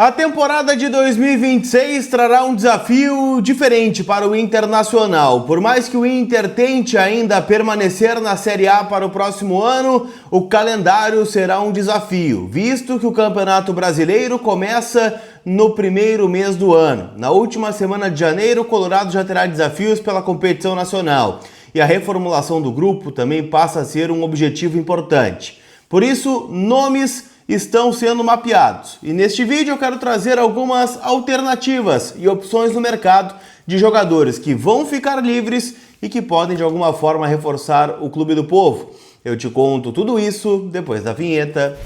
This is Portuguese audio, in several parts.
A temporada de 2026 trará um desafio diferente para o Internacional. Por mais que o Inter tente ainda permanecer na Série A para o próximo ano, o calendário será um desafio, visto que o Campeonato Brasileiro começa no primeiro mês do ano. Na última semana de janeiro, o Colorado já terá desafios pela competição nacional e a reformulação do grupo também passa a ser um objetivo importante. Por isso, nomes estão sendo mapeados. E neste vídeo eu quero trazer algumas alternativas e opções no mercado de jogadores que vão ficar livres e que podem de alguma forma reforçar o Clube do Povo. Eu te conto tudo isso depois da vinheta.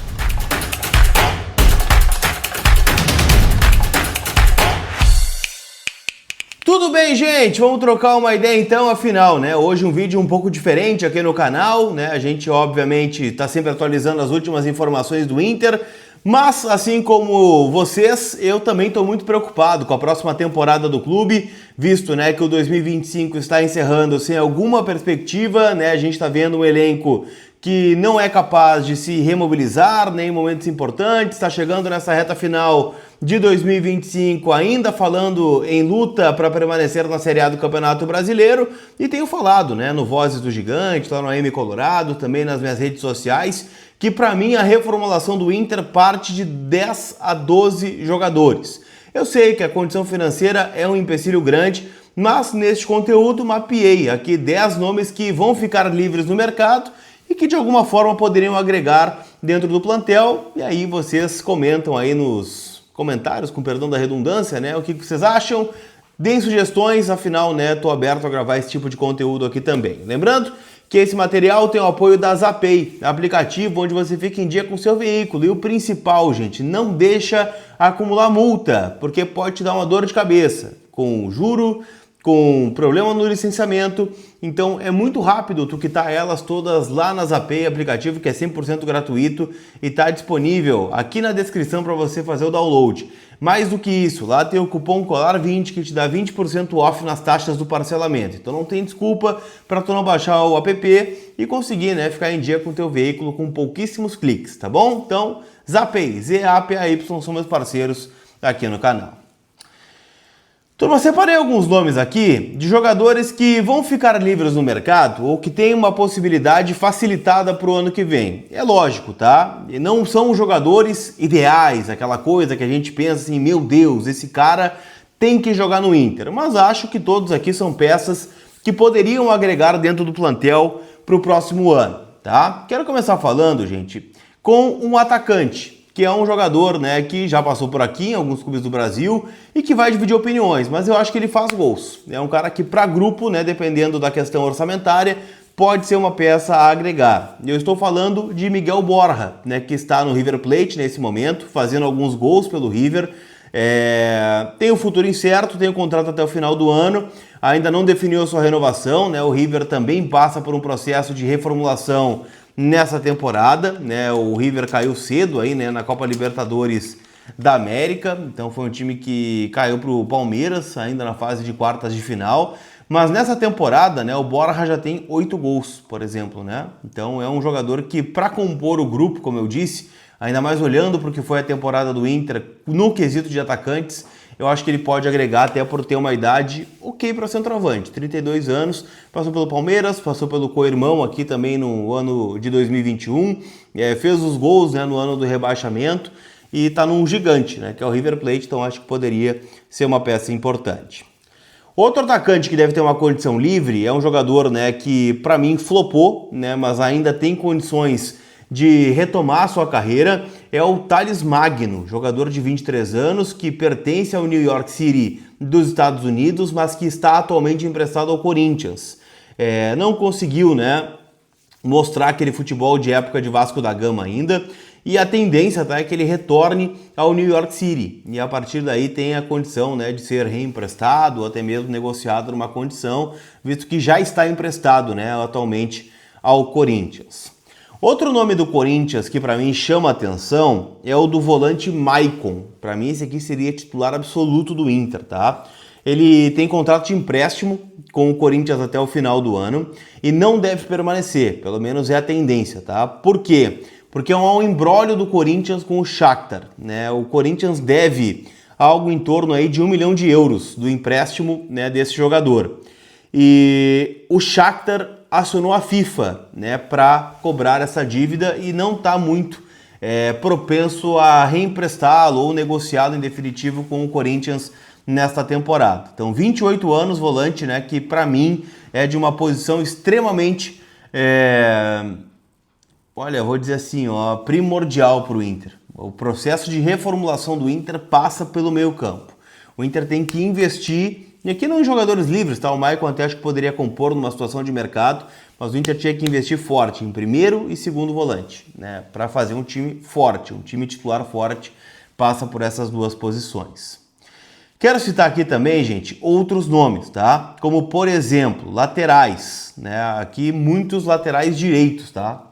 Tudo bem, gente? Vamos trocar uma ideia então, afinal, né? Hoje um vídeo um pouco diferente aqui no canal, né? A gente, obviamente, está sempre atualizando as últimas informações do Inter, mas, assim como vocês, eu também estou muito preocupado com a próxima temporada do clube, visto, né, que o 2025 está encerrando sem alguma perspectiva, né? A gente está vendo um elenco que não é capaz de se remobilizar nem em momentos importantes, está chegando nessa reta final de 2025 ainda falando em luta para permanecer na Série A do Campeonato Brasileiro e tenho falado, né, no Vozes do Gigante, lá no AM Colorado, também nas minhas redes sociais, que para mim a reformulação do Inter parte de 10 a 12 jogadores. Eu sei que a condição financeira é um empecilho grande, mas neste conteúdo mapeei aqui 10 nomes que vão ficar livres no mercado e que de alguma forma poderiam agregar dentro do plantel, e aí vocês comentam aí nos comentários, com perdão da redundância, né, o que vocês acham, deem sugestões, afinal, né, tô aberto a gravar esse tipo de conteúdo aqui também. Lembrando que esse material tem o apoio da Zapay, aplicativo onde você fica em dia com o seu veículo, e o principal, gente, não deixa acumular multa, porque pode te dar uma dor de cabeça, com juro, com problema no licenciamento, então é muito rápido tu quitar elas todas lá na Zapay, aplicativo que é 100% gratuito e está disponível aqui na descrição para você fazer o download. Mais do que isso, lá tem o cupom COLAR20 que te dá 20% off nas taxas do parcelamento, então não tem desculpa para tu não baixar o app e conseguir, né, ficar em dia com o teu veículo com pouquíssimos cliques, tá bom? Então, Zapay, Z-A-P-A-Y são meus parceiros aqui no canal. Turma, separei alguns nomes aqui de jogadores que vão ficar livres no mercado ou que têm uma possibilidade facilitada para o ano que vem. É lógico, tá? E não são jogadores ideais, aquela coisa que a gente pensa assim, meu Deus, esse cara tem que jogar no Inter. Mas acho que todos aqui são peças que poderiam agregar dentro do plantel para o próximo ano, tá? Quero começar falando, gente, com um atacante, que é um jogador, né, que já passou por aqui em alguns clubes do Brasil e que vai dividir opiniões, mas eu acho que ele faz gols. É um cara que para grupo, né, dependendo da questão orçamentária, pode ser uma peça a agregar. Eu estou falando de Miguel Borja, né, que está no River Plate nesse momento, fazendo alguns gols pelo River. Tem o futuro incerto, tem o contrato até o final do ano, ainda não definiu a sua renovação, né, o River também passa por um processo de reformulação nessa temporada, né? O River caiu cedo aí, né, na Copa Libertadores da América, então foi um time que caiu para o Palmeiras ainda na fase de quartas de final, mas nessa temporada, né, o Borja já tem 8 gols, por exemplo, né? Então é um jogador que para compor o grupo, como eu disse, ainda mais olhando para o que foi a temporada do Inter no quesito de atacantes, eu acho que ele pode agregar até por ter uma idade ok para centroavante, 32 anos, passou pelo Palmeiras, passou pelo co-irmão aqui também no ano de 2021, fez os gols, né, no ano do rebaixamento e está num gigante, né, que é o River Plate, então acho que poderia ser uma peça importante. Outro atacante que deve ter uma condição livre é um jogador, né, que para mim flopou, né, mas ainda tem condições de retomar a sua carreira, é o Thales Magno, jogador de 23 anos que pertence ao New York City dos Estados Unidos, mas que está atualmente emprestado ao Corinthians. Não conseguiu, né, mostrar aquele futebol de época de Vasco da Gama ainda, e a tendência, tá, é que ele retorne ao New York City, e a partir daí tem a condição, né, de ser reemprestado ou até mesmo negociado numa condição, visto que já está emprestado, né, atualmente ao Corinthians. Outro nome do Corinthians que para mim chama atenção é o do volante Maicon. Para mim esse aqui seria titular absoluto do Inter, tá? Ele tem contrato de empréstimo com o Corinthians até o final do ano e não deve permanecer, pelo menos é a tendência, tá? Por quê? porque há um imbróglio do Corinthians com o Shakhtar, né? O Corinthians deve algo em torno aí de 1 milhão de euros do empréstimo, né, desse jogador. E o Shakhtar acionou a FIFA, né, para cobrar essa dívida e não está muito propenso a reemprestá-lo ou negociá-lo em definitivo com o Corinthians nesta temporada. Então, 28 anos, volante, né, que para mim é de uma posição extremamente, olha, vou dizer assim, ó, primordial para o Inter. O processo de reformulação do Inter passa pelo meio campo. O Inter tem que investir, e aqui não em jogadores livres, tá? O Maicon até acho que poderia compor numa situação de mercado, mas o Inter tinha que investir forte em primeiro e segundo volante, né? Para fazer um time forte, um time titular forte, passa por essas duas posições. Quero citar aqui também, gente, outros nomes, tá? Como, por exemplo, laterais, né? Aqui muitos laterais direitos, tá?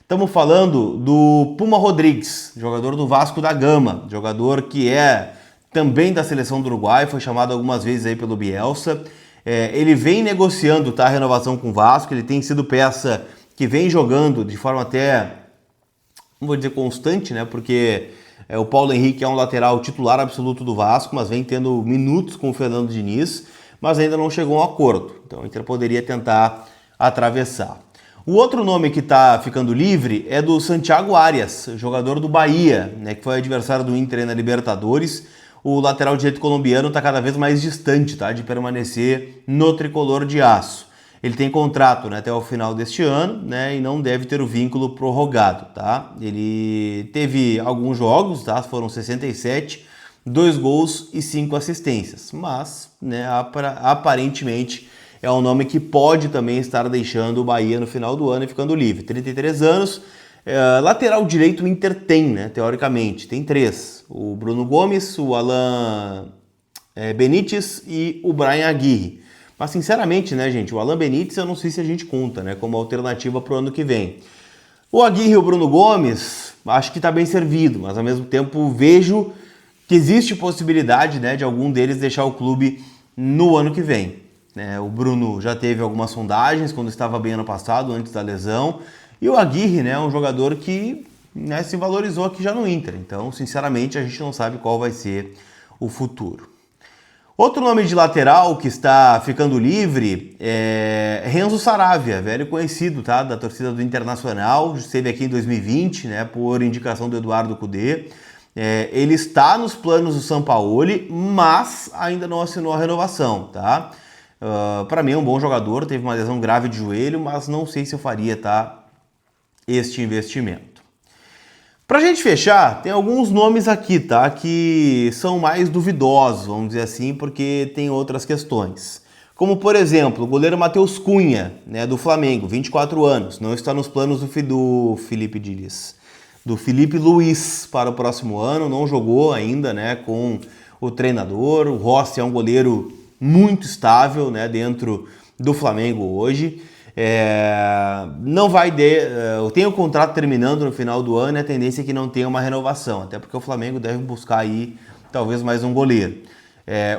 Estamos falando do Puma Rodrigues, jogador do Vasco da Gama, jogador que é também da seleção do Uruguai, foi chamado algumas vezes aí pelo Bielsa. Ele vem negociando, tá, a renovação com o Vasco, ele tem sido peça que vem jogando de forma até, não vou dizer constante, né, porque o Paulo Henrique é um lateral titular absoluto do Vasco, mas vem tendo minutos com o Fernando Diniz, mas ainda não chegou a um acordo, então o Inter poderia tentar atravessar. O outro nome que está ficando livre é do Santiago Arias, jogador do Bahia, né, que foi adversário do Inter na Libertadores. O lateral direito colombiano está cada vez mais distante, tá, de permanecer no tricolor de aço. Ele tem contrato, né, até o final deste ano, né, e não deve ter o vínculo prorrogado. Tá? Ele teve alguns jogos, tá, foram 67, 2 gols e 5 assistências, mas, né, aparentemente é um nome que pode também estar deixando o Bahia no final do ano e ficando livre. 33 anos, lateral direito o Inter tem, né, teoricamente, tem 3. O Bruno Gomes, o Alan Benítez e o Brian Aguirre. Mas sinceramente, né, gente, o Alan Benítez eu não sei se a gente conta, né, como alternativa para o ano que vem. O Aguirre e o Bruno Gomes, acho que está bem servido, mas ao mesmo tempo vejo que existe possibilidade, né, de algum deles deixar o clube no ano que vem. O Bruno já teve algumas sondagens quando estava bem ano passado, antes da lesão. E o Aguirre, né, é um jogador que, né, se valorizou aqui já no Inter. Então, sinceramente, a gente não sabe qual vai ser o futuro. Outro nome de lateral que está ficando livre é Renzo Saravia, velho conhecido, tá, da torcida do Internacional. Esteve aqui em 2020, né, por indicação do Eduardo Cudê. Ele está nos planos do Sampaoli, mas ainda não assinou a renovação, tá? Para mim é um bom jogador, teve uma lesão grave de joelho, mas não sei se eu faria, tá, este investimento. Pra gente fechar, tem alguns nomes aqui, tá, que são mais duvidosos, vamos dizer assim, porque tem outras questões. Como, por exemplo, o goleiro Matheus Cunha, né, do Flamengo, 24 anos, não está nos planos do Felipe Luiz para o próximo ano, não jogou ainda, né, com o treinador. O Rossi é um goleiro muito estável, né, dentro do Flamengo hoje. Não vai tem o contrato terminando no final do ano e a tendência é que não tenha uma renovação, até porque o Flamengo deve buscar aí talvez mais um goleiro.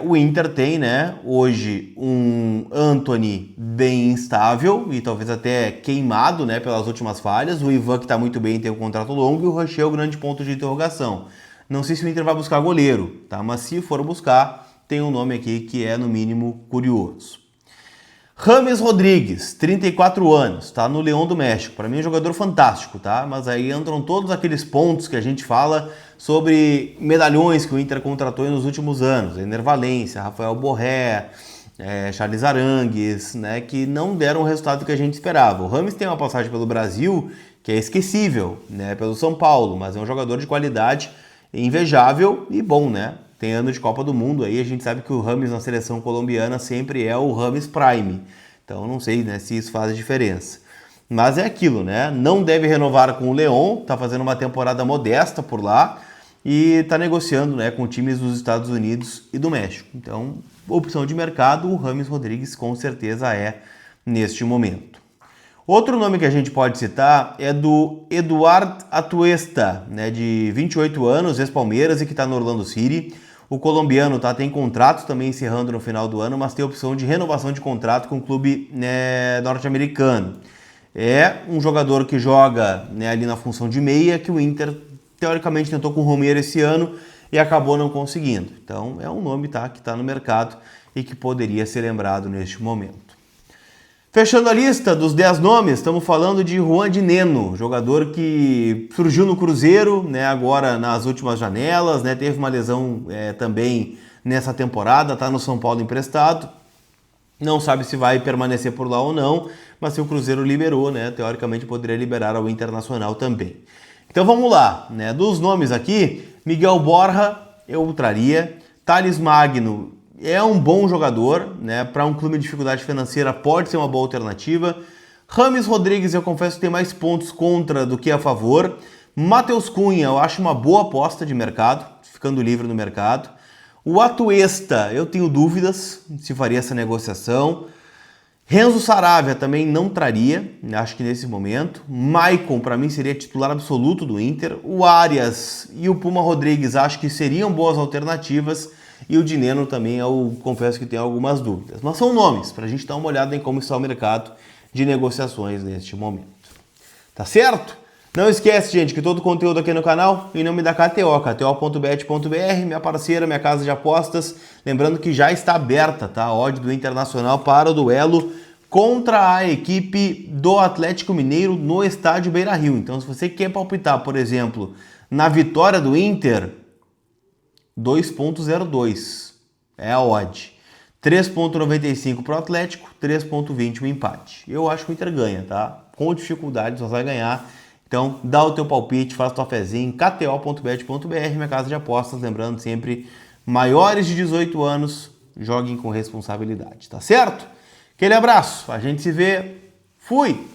O Inter tem, né, hoje um Antony bem instável e talvez até queimado, né, pelas últimas falhas. O Ivan, que está muito bem, tem um contrato longo, e o Rocher é o grande ponto de interrogação. Não sei se o Inter vai buscar goleiro, tá? Mas se for buscar, tem um nome aqui que é, no mínimo, curioso. James Rodrigues, 34 anos, tá no Leão do México. Para mim é um jogador fantástico, tá? Mas aí entram todos aqueles pontos que a gente fala sobre medalhões que o Inter contratou nos últimos anos. Ener Valencia, Rafael Borré, Charles Arangues, né? Que não deram o resultado que a gente esperava. O James tem uma passagem pelo Brasil que é esquecível, né? Pelo São Paulo, mas é um jogador de qualidade invejável e bom, né? Tem ano de Copa do Mundo aí, a gente sabe que o James na seleção colombiana sempre é o James Prime. Então não sei, né, se isso faz diferença. Mas é aquilo, né? Não deve renovar com o León, tá fazendo uma temporada modesta por lá e tá negociando, né, com times dos Estados Unidos e do México. Então, opção de mercado, o James Rodrigues com certeza é neste momento. Outro nome que a gente pode citar é do Eduard Atuesta, né, de 28 anos, ex-Palmeiras e que está no Orlando City. O colombiano, tá, tem contrato também encerrando no final do ano, mas tem opção de renovação de contrato com o clube, né, norte-americano. É um jogador que joga, né, ali na função de meia, que o Inter teoricamente tentou com o Romero esse ano e acabou não conseguindo. Então é um nome, tá, que está no mercado e que poderia ser lembrado neste momento. Fechando a lista dos 10 nomes, estamos falando de Juan de Neno, jogador que surgiu no Cruzeiro, né, agora nas últimas janelas, né, teve uma lesão também nessa temporada, está no São Paulo emprestado. Não sabe se vai permanecer por lá ou não, mas se o Cruzeiro liberou, né, teoricamente poderia liberar ao Internacional também. Então vamos lá, né, dos nomes aqui, Miguel Borja eu traria, Thales Magno é um bom jogador, né, para um clube de dificuldade financeira pode ser uma boa alternativa. Rames Rodrigues eu confesso que tem mais pontos contra do que a favor. Matheus Cunha eu acho uma boa aposta de mercado, ficando livre no mercado. O Atuesta, eu tenho dúvidas se faria essa negociação. Renzo Saravia também não traria, acho que nesse momento. Maicon, para mim, seria titular absoluto do Inter. O Arias e o Puma Rodrigues acho que seriam boas alternativas. E o Dineno também, eu confesso que tenho algumas dúvidas. Mas são nomes, para a gente dar uma olhada em como está o mercado de negociações neste momento. Tá certo? Não esquece, gente, que todo o conteúdo aqui no canal, em nome da KTO, kto.bet.br, minha parceira, minha casa de apostas. Lembrando que já está aberta, tá? A odd do Internacional para o duelo contra a equipe do Atlético Mineiro no estádio Beira-Rio. Então, se você quer palpitar, por exemplo, na vitória do Inter, 2.02 é a odd. 3.95 para o Atlético, 3.20 o empate. Eu acho que o Inter ganha, tá? Com dificuldade, só vai ganhar. Então, dá o teu palpite, faz tua fezinha, kto.bet.br, minha casa de apostas. Lembrando sempre, maiores de 18 anos, joguem com responsabilidade, tá certo? Aquele abraço, a gente se vê. Fui!